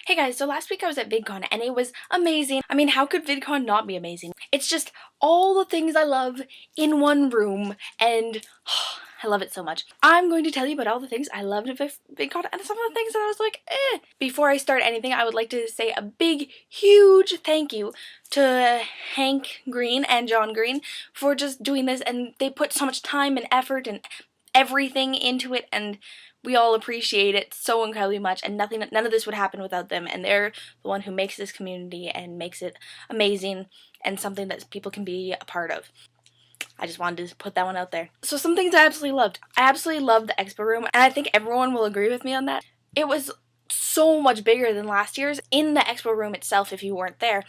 Hey guys, so last week I was at Vidcon and it was amazing. I mean, how could Vidcon not be amazing? It's just all the things I love in one room and I love it so much. I'm going to tell you about all the things I loved at Vidcon and some of the things that I was like, eh. Before I start anything, I would like to say a big, huge thank you to Hank Green and John Green for just doing this, and they put so much time and effort and everything into it, and we all appreciate it so incredibly much, and none of this would happen without them, and they're the one who makes this community and makes it amazing and something that people can be a part of. I just wanted to put that one out there. So some things I absolutely loved. I absolutely loved the expo room, and I think everyone will agree with me on that. It was so much bigger than last year's. In the expo room itself, if you weren't there,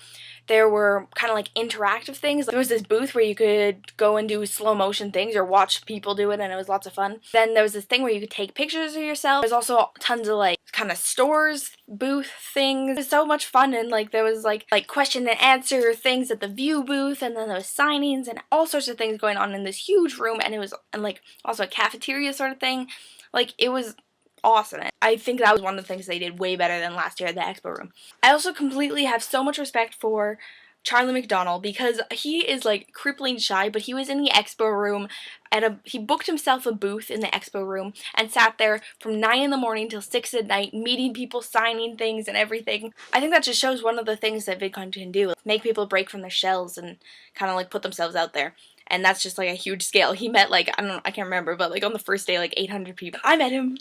there were kind of like interactive things. There was this booth where you could go and do slow motion things or watch people do it, and it was lots of fun. Then there was this thing where you could take pictures of yourself. There's also tons of like kind of stores, booth things. It was so much fun, and like there was like question and answer things at the view booth, and then there was signings and all sorts of things going on in this huge room, and it was like also a cafeteria sort of thing. Like it was awesome. I think that was one of the things they did way better than last year at the expo room. I also completely have so much respect for Charlie McDonald because he is like crippling shy, but he was in the expo room he booked himself a booth in the expo room and sat there from 9 in the morning till 6 at night, meeting people, signing things and everything. I think that just shows one of the things that VidCon can do, make people break from their shells and kind of like put themselves out there. And that's just like a huge scale. He met like, I can't remember, but like on the first day, like 800 people. I met him.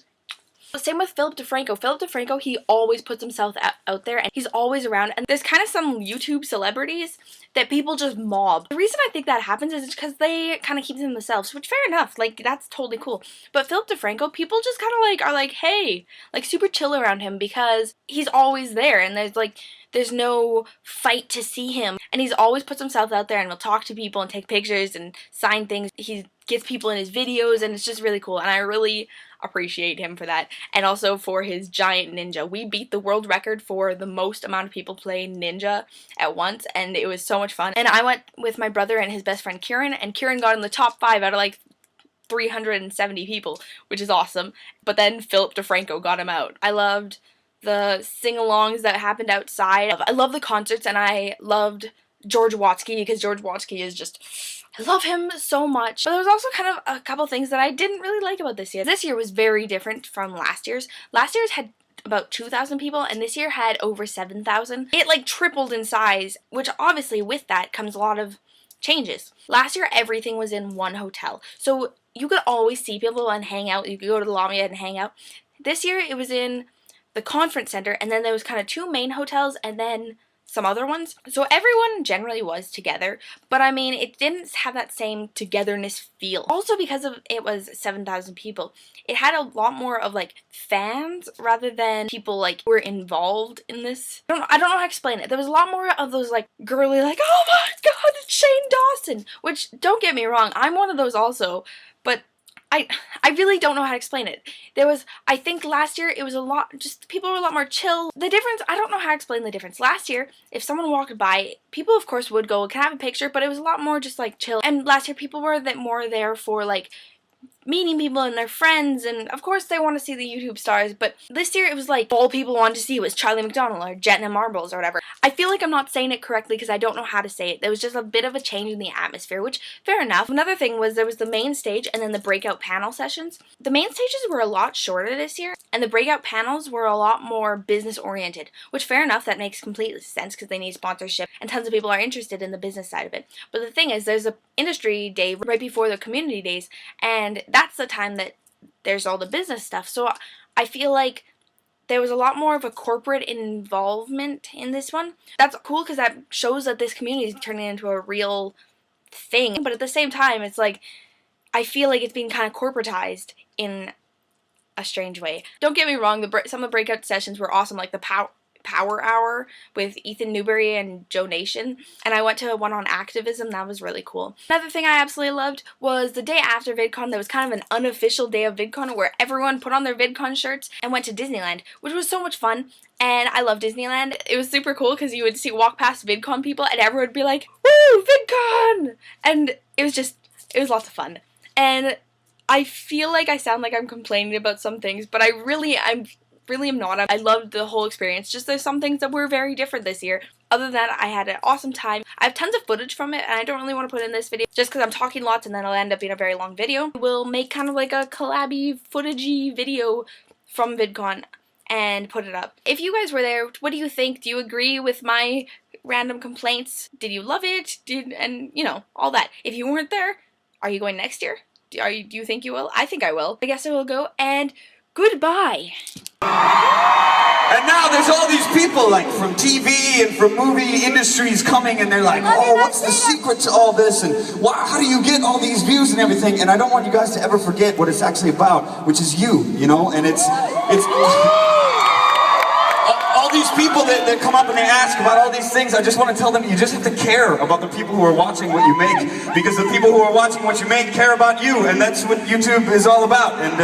Same with Philip DeFranco. Philip DeFranco, he always puts himself out there, and he's always around, and there's kind of some YouTube celebrities that people just mob. The reason I think that happens is because they kind of keep to themselves, which fair enough, like that's totally cool. But Philip DeFranco, people just kind of like are like, hey, like super chill around him because he's always there, and there's no fight to see him, and he's always puts himself out there and will talk to people and take pictures and sign things. He gets people in his videos, and it's just really cool, and I really appreciate him for that, and also for his giant ninja. We beat the world record for the most amount of people playing ninja at once, and it was so much fun. And I went with my brother and his best friend Kieran, and Kieran got in the top 5 out of like 370 people, which is awesome. But then Philip DeFranco got him out. I loved the sing-alongs that happened outside. I love the concerts, and I loved George Watsky because George Watsky is just, I love him so much. But there was also kind of a couple things that I didn't really like about this year. This year was very different from last year's. Last year's had about 2,000 people, and this year had over 7,000. It like tripled in size, which obviously with that comes a lot of changes. Last year everything was in one hotel, so you could always see people and hang out. You could go to the lobby and hang out. This year it was in the conference center, and then there was kind of 2 main hotels and then some other ones. So everyone generally was together, but I mean, it didn't have that same togetherness feel. Also because of it was 7,000 people, it had a lot more of like fans rather than people like who were involved in this. I don't know how to explain it. There was a lot more of those like girly like, oh my god, it's Shane Dawson, which don't get me wrong, I'm one of those also, but I really don't know how to explain it. I think last year it was a lot, just people were a lot more chill. The difference, I don't know how to explain the difference. Last year, if someone walked by, people of course would go, can I have a picture? But it was a lot more just like chill. And last year people were more there for like meeting people and their friends, and of course they want to see the YouTube stars, but this year it was like all people wanted to see was Charlie McDonald or Jetna Marbles or whatever. I feel like I'm not saying it correctly because I don't know how to say it. There was just a bit of a change in the atmosphere, which fair enough. Another thing was there was the main stage and then the breakout panel sessions. The main stages were a lot shorter this year, and the breakout panels were a lot more business oriented, which fair enough, that makes complete sense because they need sponsorship and tons of people are interested in the business side of it. But the thing is, there's a industry day right before the community days, and that's the time that there's all the business stuff. So I feel like there was a lot more of a corporate involvement in this one. That's cool because that shows that this community is turning into a real thing. But at the same time, it's like, I feel like it's being kind of corporatized in a strange way. Don't get me wrong, some of the breakout sessions were awesome, like the Power Hour with Ethan Newberry and Joe Nation, and I went to one on activism. That was really cool. Another thing I absolutely loved was the day after VidCon, there was kind of an unofficial day of VidCon where everyone put on their VidCon shirts and went to Disneyland, which was so much fun, and I love Disneyland. It was super cool because you would walk past VidCon people and everyone would be like, woo, VidCon! And it was lots of fun. And I feel like I sound like I'm complaining about some things, but I'm really am not. I loved the whole experience. Just there's some things that were very different this year. Other than that, I had an awesome time. I have tons of footage from it, and I don't really want to put in this video just because I'm talking lots and then it'll end up being a very long video. We'll make kind of like a collabby, footagey video from VidCon and put it up. If you guys were there, what do you think? Do you agree with my random complaints? Did you love it? And you know, all that. If you weren't there, are you going next year? Do you think you will? I think I will. I guess I will go, and goodbye. And now there's all these people like from TV and from movie industries coming, and they're like, oh, what's the secret to all this, and how do you get all these views and everything? And I don't want you guys to ever forget what it's actually about, which is you know, and it's all these people that come up and they ask about all these things. I just want to tell them, you just have to care about the people who are watching what you make, because the people who are watching what you make care about you, and that's what YouTube is all about. And